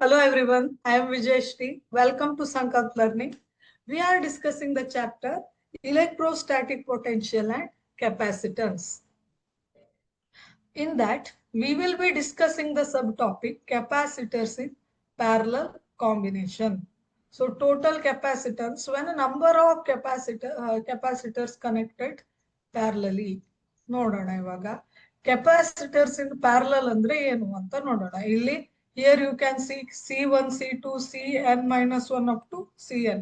Hello everyone, I am Vijayashri. Welcome to Sankalp Learning. We are discussing the chapter Electrostatic Potential and Capacitance. In that, we will be discussing the subtopic capacitors in parallel combination. So total capacitance when a number of capacitors connected parallelly. ನೋಡೋಣ ಇವಾಗ capacitors in parallel ಅಂದ್ರೆ ಏನು ಅಂತ ನೋಡೋಣ. ಇಲ್ಲಿ here you can see C1, C2, Cn minus 1 up to Cn.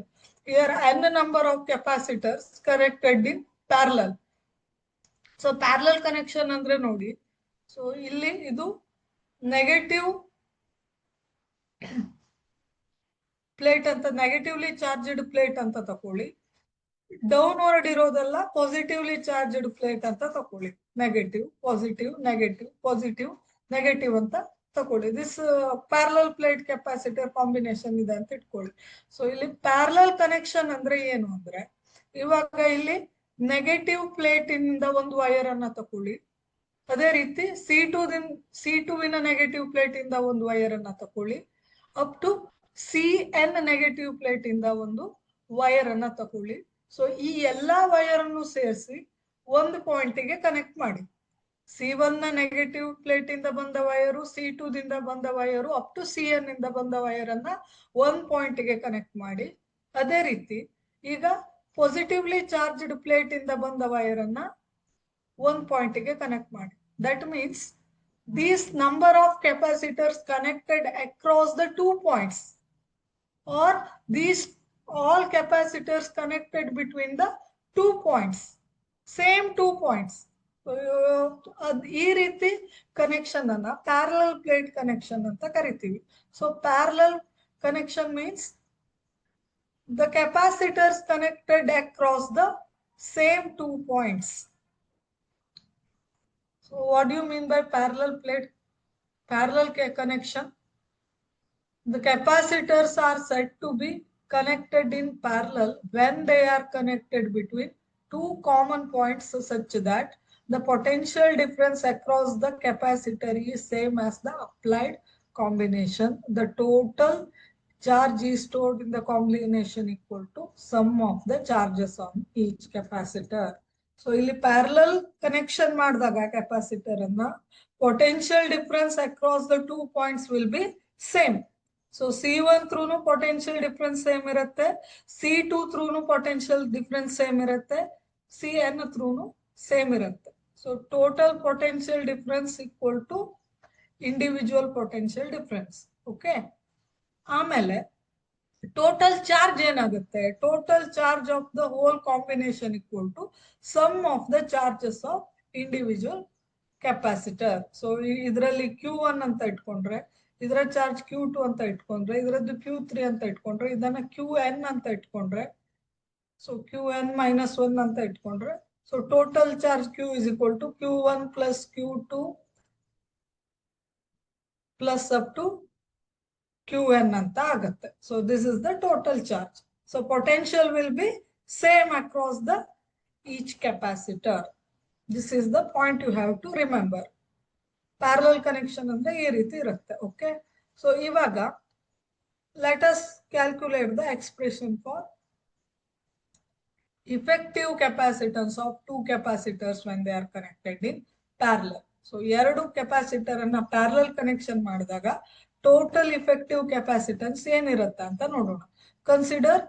Here n number of capacitors connected in parallel. So parallel connection ಅಂದ್ರೆ ನೋಡಿ. So ಇಲ್ಲಿ ಇದು ನೆಗೆಟಿವ್ ಪ್ಲೇಟ್ ಅಂತ ನೆಗೆಟಿವ್ಲಿ ಚಾರ್ಜ್ಡ್ ಪ್ಲೇಟ್ ಅಂತ ತಕೊಳ್ಳಿ. ಡೌನ್ವರ್ಡ್ ಇರೋದೆಲ್ಲ ಪಾಸಿಟಿವ್ಲಿ ಚಾರ್ಜ್ಡ್ ಪ್ಲೇಟ್ ಅಂತ ತಕೊಳ್ಳಿ. Negative positive negative positive negative ಅಂತ ತಕೊಳ್ಳಿ. This parallel plate capacitor combination ಇದೆ ಅಂತ ಇಟ್ಕೊಳ್ಳಿ. ಸೊ ಇಲ್ಲಿ ಪ್ಯಾರಲಲ್ ಕನೆಕ್ಷನ್ ಅಂದ್ರೆ ಏನು ಅಂದ್ರೆ ಇವಾಗ ಇಲ್ಲಿ ನೆಗೆಟಿವ್ ಪ್ಲೇಟ್ ಇಂದ ಒಂದು ವೈರ್ ಅನ್ನ ತಕೊಳ್ಳಿ. ಅದೇ ರೀತಿ C2 ವಿನ ನೆಗೆಟಿವ್ ಪ್ಲೇಟ್ ಇಂದ ಒಂದು ವೈರ್ ಅನ್ನ ತಕೊಳ್ಳಿ. Up to Cn negative plate ಇಂದ ಒಂದು ವೈರ್ ಅನ್ನ ತಕೊಳ್ಳಿ. ಸೊ ಈ ಎಲ್ಲಾ ವೈರ್ ಅನ್ನು ಸೇರಿಸಿ ಒಂದು ಪಾಯಿಂಟ್ ಗೆ ಕನೆಕ್ಟ್ ಮಾಡಿ. C1 ನ ನೆಗೆಟಿವ್ ಪ್ಲೇಟ್ ಇಂದ ಬಂದ ವೈರು, C2 ದಿಂದ ಬಂದ ವೈರು, ಅಪ್ ಟು Cn ಇಂದ ಬಂದ ವೈರ್ ಅನ್ನ ಒಂದ್ ಪಾಯಿಂಟ್ ಗೆ ಕನೆಕ್ಟ್ ಮಾಡಿ. ಅದೇ ರೀತಿ ಈಗ ಪಾಸಿಟಿವ್ಲಿ ಚಾರ್ಜ್ಡ್ ಪ್ಲೇಟ್ ಇಂದ ಬಂದ ವೈರ್ ಅನ್ನ one point ಗೆ connect ಮಾಡಿ. That means these number of capacitors connected across the 2 points or these all capacitors connected between the 2 points, same 2 points. ಈ ರೀತಿ ಕನೆಕ್ಷನ್ ಅನ್ನ ಪ್ಯಾರಲಲ್ ಪ್ಲೇಟ್ ಕನೆಕ್ಷನ್ ಅಂತ ಕರಿತೀವಿ. So parallel connection means the capacitors connected across the same 2 points. So what do you mean by parallel connection? The capacitors are said to be connected in parallel when they are connected between two common points such that the potential difference across the capacitor is same as the applied combination. The total charge is stored in the combination equal to sum of the charges on each capacitor. So ಇಲ್ಲಿ parallel connection ಮಾಡಿದಾಗ capacitor ಅನ್ನ potential difference across the 2 points will be same. So C1 ಥ್ರೂನು potential difference same ಇರುತ್ತೆ, C2 ಥ್ರೂನು potential difference same ಇರುತ್ತೆ, Cn ಥ್ರೂನು same ಇರುತ್ತೆ. So total potential difference equal to individual potential difference. Okay, ಆಮೇಲೆ total charge ಏನಾಗುತ್ತೆ? Total charge of the whole combination equal to sum of the charges of individual capacitor. So ಇದರಲ್ಲಿ Q1 ಅಂತ ಇಟ್ಕೊಂಡ್ರೆ, ಇದರ charge Q2 ಅಂತ ಇಟ್ಕೊಂಡ್ರೆ, ಇದರದ್ದು Q3 ಅಂತ ಇಟ್ಕೊಂಡ್ರೆ, ಇದನ್ನ Qn ಅಂತ ಇಟ್ಕೊಂಡ್ರೆ, ಸೊ Qn minus 1 ಅಂತ ಇಟ್ಕೊಂಡ್ರೆ, so total charge Q is equal to Q1 plus Q2 plus up to Qn ಅಂತ ಆಗುತ್ತೆ. So this is the total charge. So potential will be same across the each capacitor. This is the point you have to remember. Parallel connection ಅಂದ್ರೆ ಈ ರೀತಿ ಇರುತ್ತೆ. Okay, so ಇವಾಗ let us calculate the expression for effective capacitance of two capacitors when they are connected in parallel. So ಎರಡು capacitor ಅನ್ನ parallel connection ಮಾಡಿದಾಗ total effective capacitance ಏನಿರುತ್ತೆ ಅಂತ ನೋಡೋಣ. Consider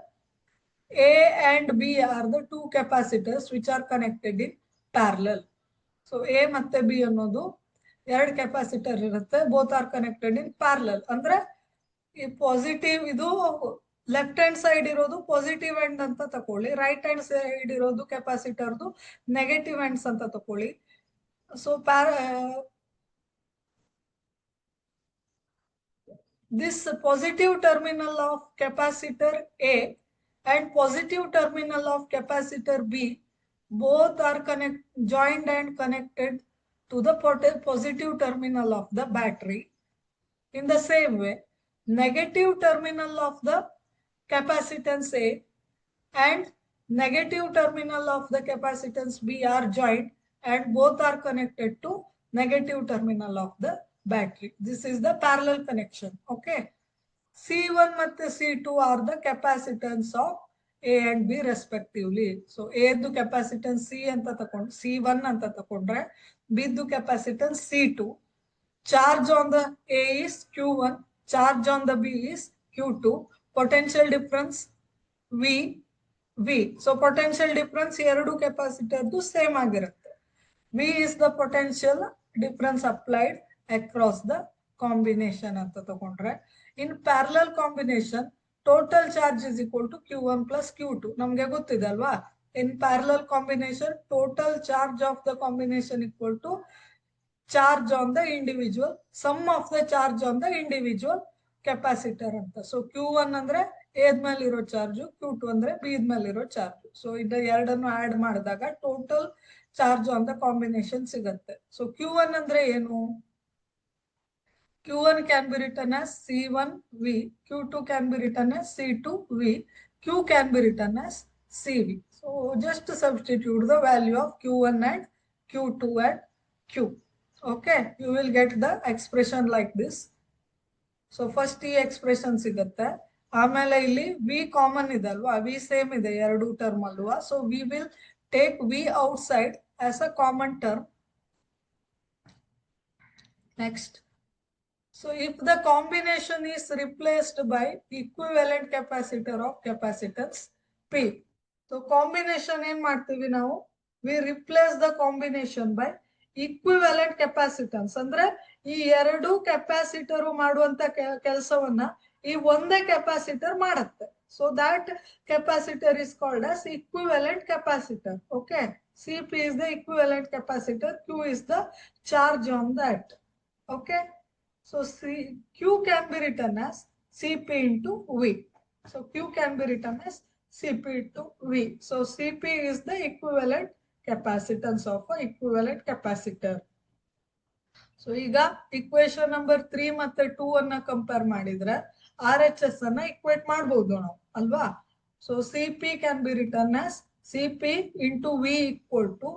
A and B are the two capacitors which are connected in parallel. So A ಮತ್ತೆ B ಅನ್ನೋದು ಎರಡು capacitor ಇರುತ್ತೆ, both are connected in parallel. ಅಂದ್ರೆ ಈ ಪಾಸಿಟಿವ್ ಇದು ಲೆಫ್ಟ್ ಹ್ಯಾಂಡ್ ಸೈಡ್ ಇರೋದು ಪಾಸಿಟಿವ್ ಎಂಡ್ ಅಂತ ತಕೊಳ್ಳಿ, ರೈಟ್ ಹ್ಯಾಂಡ್ ಸೈಡ್ ಇರೋದು ಕೆಪಾಸಿಟರ್ದು ನೆಗೆಟಿವ್ ಎಂಡ್ಸ್ ಅಂತ ತಕೊಳ್ಳಿ. So this positive terminal of capacitor A and positive terminal of capacitor B both are joined and connected to the positive terminal of the battery. In the same way, negative terminal of the capacitance A and negative terminal of the capacitance B are joined and both are connected to negative terminal of the battery. This is the parallel connection. Okay, C1 ಮತ್ತೆ C2 are the capacitance of A and B respectively. So ಎದ್ದು capacitance C ಅಂತ ತಗೊಂಡು C1 ಅಂತ ತಗೊಂಡ್ರೆ ಬಿದ್ದು capacitance C2. Charge on the A is Q1, charge on the B is Q2. Potential difference V. So potential difference ಎರಡು ಕೆಪಾಸಿಟರ್ದು same ಆಗಿರುತ್ತೆ. V is the potential difference applied across the combination ಅಂತ ತಗೊಂಡ್ರೆ. In parallel combination, total charge is equal to Q1 plus Q2. ನಮ್ಗೆ ಗೊತ್ತಿದೆ ಅಲ್ವಾ? In parallel combination, total charge of the combination equal to charge on the individual, sum of the charge on the individual capacitor ಅಂತ. So Q1 ಅಂದ್ರೆ A ಮೇಲೆ ಇರೋ charge, Q2 ಅಂದ್ರೆ B ಮೇಲೆ ಇರೋ ಚಾರ್ಜ್. ಸೊ ಇದು ಎರಡನ್ನು ಆಡ್ ಮಾಡಿದಾಗ total charge on the combination ಸಿಗುತ್ತೆ. ಸೊ Q1 ಅಂದ್ರೆ ಏನು? Q1 can be written as C1V, Q2 can be written as C2V, Q can be written as CV. So just substitute the value of Q1 and Q2 and Q. Okay, you will get the expression like this. So first ಈ expression ಸಿಗುತ್ತೆ. ಆಮೇಲೆ ಇಲ್ಲಿ V common ಇದೆ ಅಲ್ವಾ? V same ಇದೆ ಎರಡು term ಅಲ್ವಾ? So we will take V outside as a common term. Next. So if the combination is replaced by equivalent capacitor of capacitance P. So combination ಏನ್ ಮಾಡ್ತೀವಿ ನಾವು? We replace the combination by equivalent capacitance. ಅಂದ್ರೆ ಈ ಎರಡು capacitor ಮಾಡುವಂತ ಕೆಲಸವನ್ನ ಈ ಒಂದೇ ಕೆಪಾಸಿಟರ್ ಮಾಡುತ್ತೆ. So that capacitor is called as equivalent capacitor. Okay. Cp is the equivalent capacitor. Q is the charge on that. Okay. So Q can be written as Cp into V. So Q can be written as Cp into V. So Cp is the equivalent capacitance of an equivalent capacitor. So ಈಗ equation number 3 ಮತ್ತೆ 2 ಅನ್ನ compare ಮಾಡಿದ್ರೆ RHS ಅನ್ನ equate ಮಾಡಬಹುದು ನಾವು ಅಲ್ವಾ? So Cp can be written as Cp into V equal to,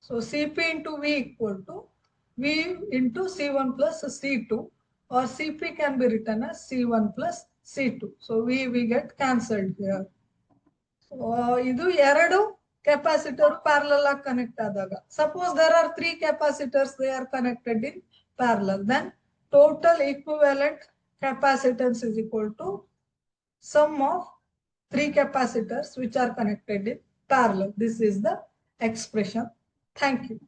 so Cp into V equal to V into C1 plus C2, or Cp can be written as C1 plus C2. So we get cancelled here. So ಇದು ಎರಡು capacitor parallel ಆಗಿ connect ಆದಾಗ, suppose there are 3 capacitors, they are connected in parallel, then total equivalent capacitance is equal to sum of 3 capacitors which are connected in parallel. This is the expression. Thank you.